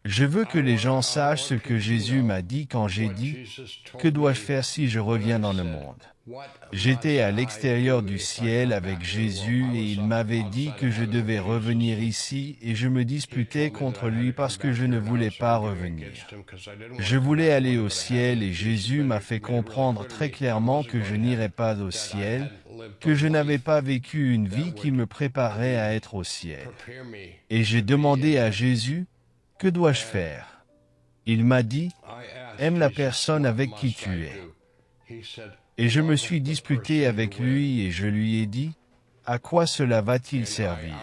Je veux que les gens sachent ce que Jésus m'a dit quand j'ai dit, « Que dois-je faire si je reviens dans le monde ?» J'étais à l'extérieur du ciel avec Jésus et il m'avait dit que je devais revenir ici et je me disputais contre lui parce que je ne voulais pas revenir. Je voulais aller au ciel et Jésus m'a fait comprendre très clairement que je n'irais pas au ciel, que je n'avais pas vécu une vie qui me préparait à être au ciel. Et j'ai demandé à Jésus, « Que dois-je faire ?» Il m'a dit, « Aime la personne avec qui tu es. » Et je me suis disputé avec lui et je lui ai dit, « À quoi cela va-t-il servir ?»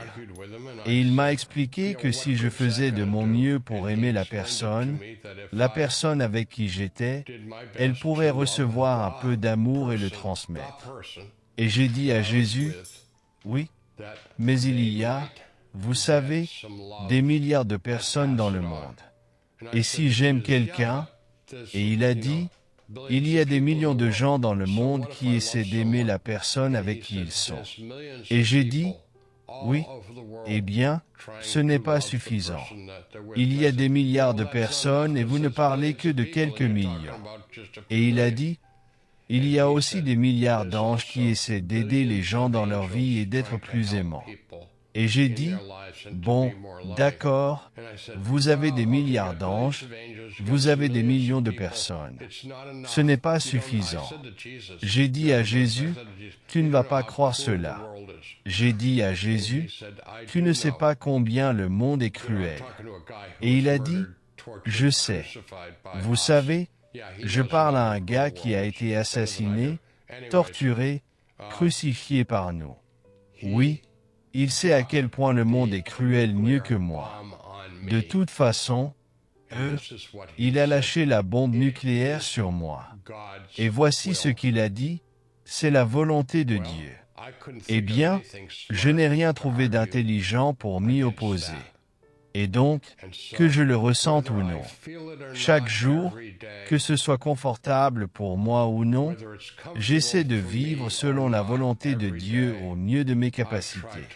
Et il m'a expliqué que si je faisais de mon mieux pour aimer la personne avec qui j'étais, elle pourrait recevoir un peu d'amour et le transmettre. Et j'ai dit à Jésus, « Oui, mais il y a, vous savez, des milliards de personnes dans le monde. Et si j'aime quelqu'un, et il a dit, il y a des millions de gens dans le monde qui essaient d'aimer la personne avec qui ils sont. Et j'ai dit, oui, eh bien, ce n'est pas suffisant. Il y a des milliards de personnes et vous ne parlez que de quelques millions. Et il a dit, il y a aussi des milliards d'anges qui essaient d'aider les gens dans leur vie et d'être plus aimants. Et j'ai dit, bon, d'accord, vous avez des milliards d'anges, vous avez des millions de personnes. Ce n'est pas suffisant. J'ai dit à Jésus, tu ne vas pas croire cela. J'ai dit à Jésus, tu ne sais pas combien le monde est cruel. Et il a dit, je sais. Vous savez, je parle à un gars qui a été assassiné, torturé, crucifié par nous. Oui. Il sait à quel point le monde est cruel mieux que moi. De toute façon, il a lâché la bombe nucléaire sur moi. Et voici ce qu'il a dit, c'est la volonté de Dieu. Eh bien, je n'ai rien trouvé d'intelligent pour m'y opposer. Et donc, que je le ressente ou non, chaque jour, que ce soit confortable pour moi ou non, j'essaie de vivre selon la volonté de Dieu au mieux de mes capacités.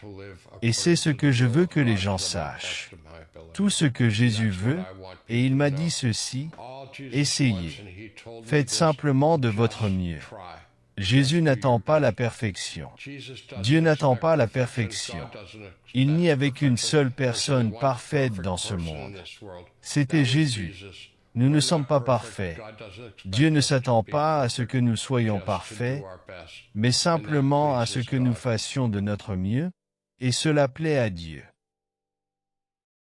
Et c'est ce que je veux que les gens sachent. Tout ce que Jésus veut, et il m'a dit ceci, essayez. Faites simplement de votre mieux. Jésus n'attend pas la perfection. Dieu n'attend pas la perfection. Il n'y avait qu'une seule personne parfaite dans ce monde. C'était Jésus. Nous ne sommes pas parfaits. Dieu ne s'attend pas à ce que nous soyons parfaits, mais simplement à ce que nous fassions de notre mieux, et cela plaît à Dieu.